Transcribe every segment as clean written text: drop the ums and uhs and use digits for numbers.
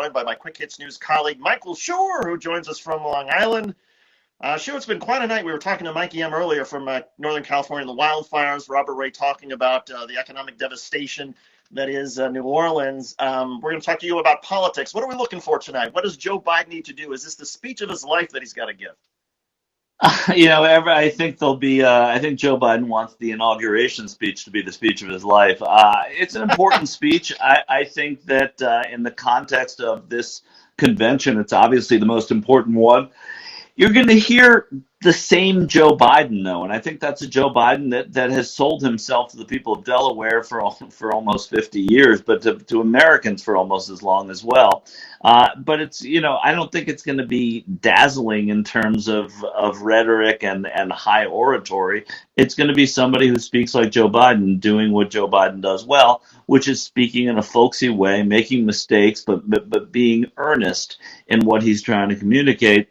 joined by my Quick Hits News colleague, Michael Schur, who joins us from Long Island. Schur, it's been quite a night. We were talking to Mikey M earlier from Northern California, the wildfires. Robert Ray talking about the economic devastation that is New Orleans. We're going to talk to you about politics. What are we looking for tonight? What does Joe Biden need to do? Is this the speech of his life that he's got to give? I think there'll be. I think Joe Biden wants the inauguration speech to be the speech of his life. It's an important speech. I think that in the context of this convention, it's obviously the most important one. You're going to hear the same Joe Biden, though, and I think that's a Joe Biden that has sold himself to the people of Delaware for almost 50 years, but to Americans for almost as long as well. But I don't think it's going to be dazzling in terms of rhetoric and high oratory. It's going to be somebody who speaks like Joe Biden, doing what Joe Biden does well, which is speaking in a folksy way, making mistakes, but being earnest in what he's trying to communicate.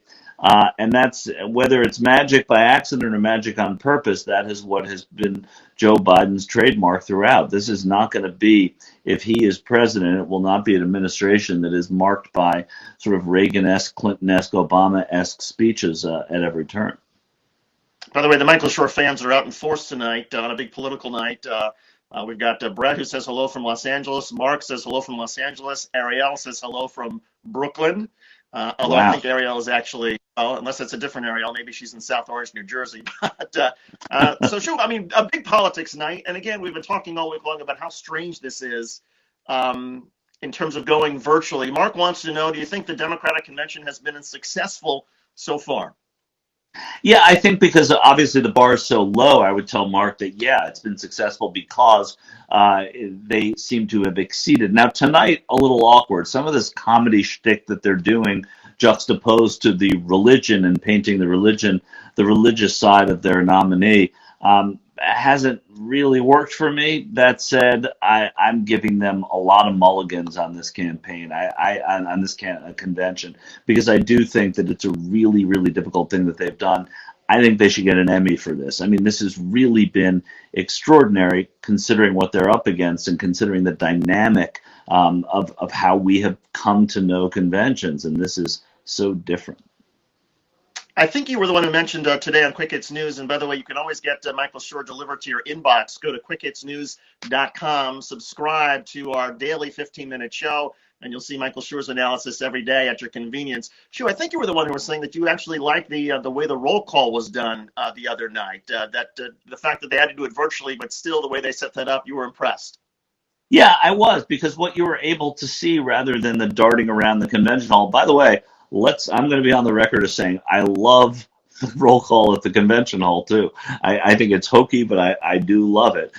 And that's whether it's magic by accident or magic on purpose, that is what has been Joe Biden's trademark throughout. This is not going to be, if he is president, it will not be an administration that is marked by sort of Reagan-esque, Clinton-esque, Obama-esque speeches at every turn. By the way, the Michael Schur fans are out in force tonight on a big political night. We've got Brett, who says hello from Los Angeles. Mark says hello from Los Angeles. Ariel says hello from Brooklyn. Although wow. I think Ariel is actually, unless it's a different Ariel, maybe she's in South Orange, New Jersey. So sure, I mean, a big politics night. And again, we've been talking all week long about how strange this is in terms of going virtually. Mark wants to know, do you think the Democratic convention has been successful so far? Yeah, I think because obviously the bar is so low, I would tell Mark that, yeah, it's been successful because they seem to have exceeded. Now, tonight, a little awkward. Some of this comedy shtick that they're doing juxtaposed to the religion and painting the religious side of their nominee hasn't really worked for me. That said, I'm giving them a lot of mulligans on this campaign, on this convention, because I do think that it's a really, really difficult thing that they've done. I think they should get an Emmy for this. I mean, this has really been extraordinary considering what they're up against and considering the dynamic of how we have come to know conventions, and this is so different. I think you were the one who mentioned today on Quick Hits News, and by the way, you can always get Michael Schur delivered to your inbox. Go to quickhitsnews.com, subscribe to our daily 15-minute show, and you'll see Michael Schur's analysis every day at your convenience. Schur, I think you were the one who was saying that you actually liked the way the roll call was done the other night, that the fact that they had to do it virtually, but still the way they set that up, you were impressed. Yeah, I was, because what you were able to see rather than the darting around the convention hall, by the way, I'm going to be on the record as saying I love the roll call at the convention hall too. I think it's hokey, but I do love it.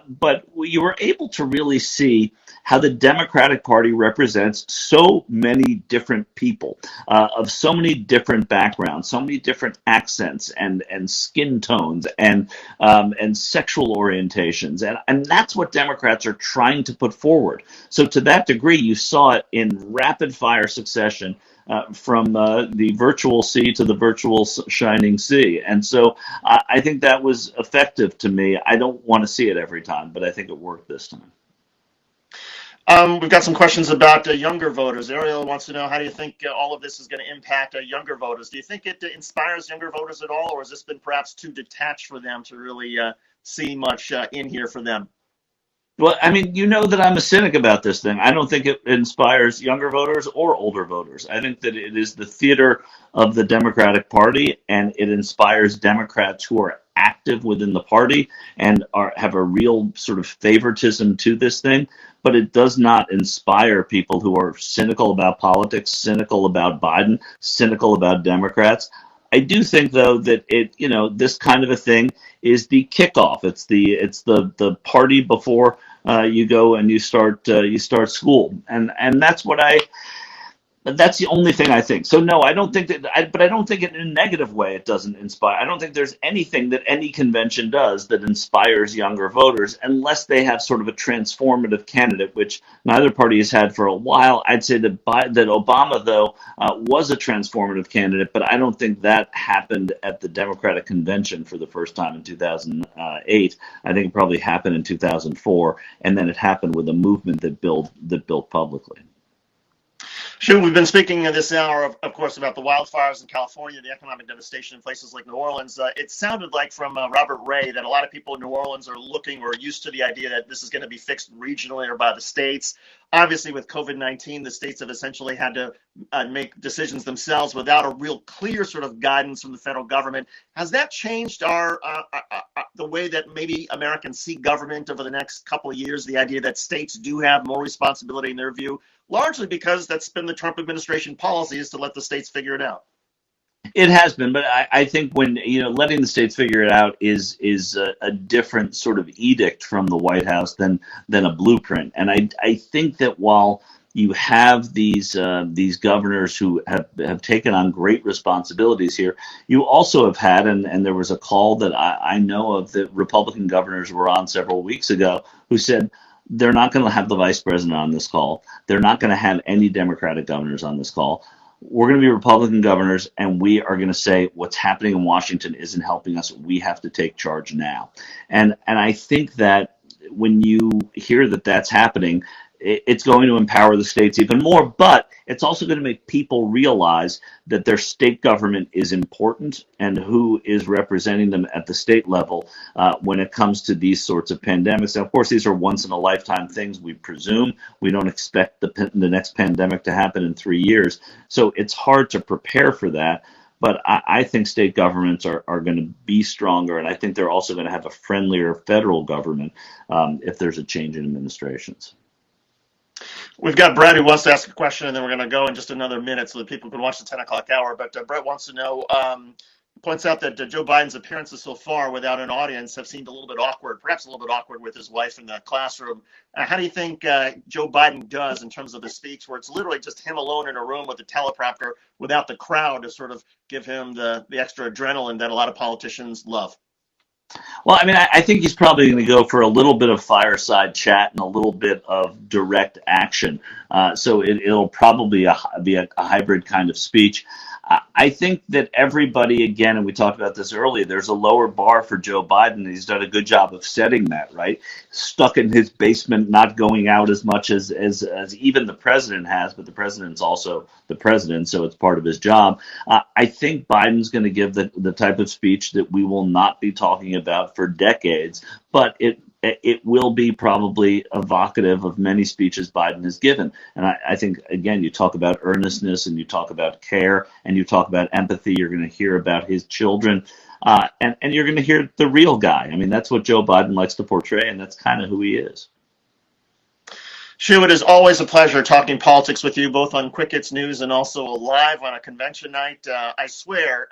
But you were able to really see how the Democratic Party represents so many different people of so many different backgrounds, so many different accents and skin tones and sexual orientations. And that's what Democrats are trying to put forward. So to that degree, you saw it in rapid fire succession from the virtual sea to the virtual shining sea. And so I think that was effective to me. I don't want to see it every time, but I think it worked this time. We've got some questions about younger voters. Ariel wants to know, how do you think all of this is going to impact younger voters? Do you think it inspires younger voters at all, or has this been perhaps too detached for them to really see much in here for them? Well, I mean, you know that I'm a cynic about this thing. I don't think it inspires younger voters or older voters. I think that it is the theater of the Democratic Party, and it inspires Democrats who are active within the party and have a real sort of favoritism to this thing. But it does not inspire people who are cynical about politics, cynical about Biden, cynical about Democrats. I do think, though, that this kind of a thing is the kickoff. It's the party before you go and you start school, and that's what that's the only thing I think. So no, I don't think that. But I don't think in a negative way it doesn't inspire. I don't think there's anything that any convention does that inspires younger voters, unless they have sort of a transformative candidate, which neither party has had for a while. I'd say that Obama, though, was a transformative candidate, but I don't think that happened at the Democratic convention for the first time in 2008. I think it probably happened in 2004, and then it happened with a movement that built publicly. Sure, we've been speaking this hour, of course, about the wildfires in California, the economic devastation in places like New Orleans. It sounded like from Robert Ray that a lot of people in New Orleans are looking or used to the idea that this is going to be fixed regionally or by the states. Obviously, with COVID-19, the states have essentially had to make decisions themselves without a real clear sort of guidance from the federal government. Has that changed the way that maybe Americans see government over the next couple of years? The idea that states do have more responsibility in their view, largely because that's been the Trump administration policy, is to let the states figure it out. It has been, but I think when letting the states figure it out is a different sort of edict from the White House than a blueprint. And I think that while you have these governors who have taken on great responsibilities here, you also have had, and there was a call that I know of that Republican governors were on several weeks ago who said they're not going to have the vice president on this call. They're not going to have any Democratic governors on this call. We're going to be Republican governors, and we are going to say what's happening in Washington isn't helping us. We have to take charge now. And I think that when you hear that that's happening, it's going to empower the states even more, but it's also going to make people realize that their state government is important and who is representing them at the state level when it comes to these sorts of pandemics. Now, of course, these are once-in-a-lifetime things, we presume. We don't expect the next pandemic to happen in 3 years, so it's hard to prepare for that. But I think state governments are going to be stronger, and I think they're also going to have a friendlier federal government if there's a change in administrations. We've got Brett who wants to ask a question, and then we're going to go in just another minute so that people can watch the 10 o'clock hour. But Brett wants to know, points out that Joe Biden's appearances so far without an audience have seemed a little bit awkward, perhaps a little bit awkward with his wife in the classroom. How do you think Joe Biden does in terms of the speech, where it's literally just him alone in a room with a teleprompter without the crowd to sort of give him the extra adrenaline that a lot of politicians love? Well, I mean, I think he's probably going to go for a little bit of fireside chat and a little bit of direct action. So it'll probably be a hybrid kind of speech. I think that everybody, again, and we talked about this earlier, there's a lower bar for Joe Biden, and he's done a good job of setting that, right? Stuck in his basement, not going out as much as even the president has, but the president's also the president, so it's part of his job. I think Biden's going to give the type of speech that we will not be talking about for decades, but it will be probably evocative of many speeches Biden has given. And I think, again, you talk about earnestness and you talk about care and you talk about empathy. You're going to hear about his children and you're going to hear the real guy. I mean, that's what Joe Biden likes to portray, and that's kind of who he is. Shu, it is always a pleasure talking politics with you, both on Quick Hits News and also live on a convention night. I swear,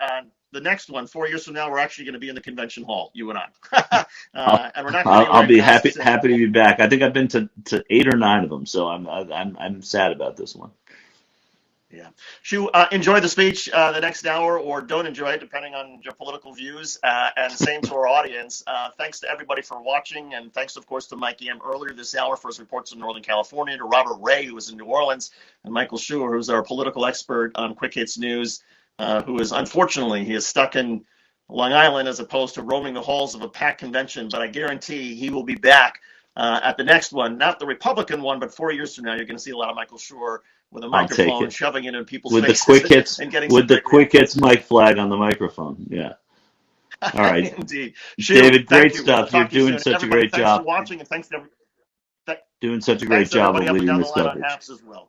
the next one, 4 years from now, we're actually going to be in the convention hall, you and I. And we're not going to I'll be happy to be back. I think I've been to 8 or 9 of them, so I'm sad about this one. Yeah. Shu, enjoy the speech the next hour, or don't enjoy it, depending on your political views. And same to our audience. Thanks to everybody for watching, and thanks, of course, to Mike Yam earlier this hour for his reports in Northern California, to Robert Ray, who was in New Orleans, and Michael Schuer, who's our political expert on Quick Hits News, who is, unfortunately, he is stuck in Long Island as opposed to roaming the halls of a packed convention. But I guarantee he will be back at the next one, not the Republican one, but 4 years from now, you're going to see a lot of Michael Schuer with a microphone, shoving it in people's faces. With the quick hits, and getting with the quick hits mic flag on the microphone. Yeah. All right. Indeed. David, great stuff. You're doing such a great job. Thanks for watching, and thanks to everybody. Doing such a great job of leading this coverage. As well.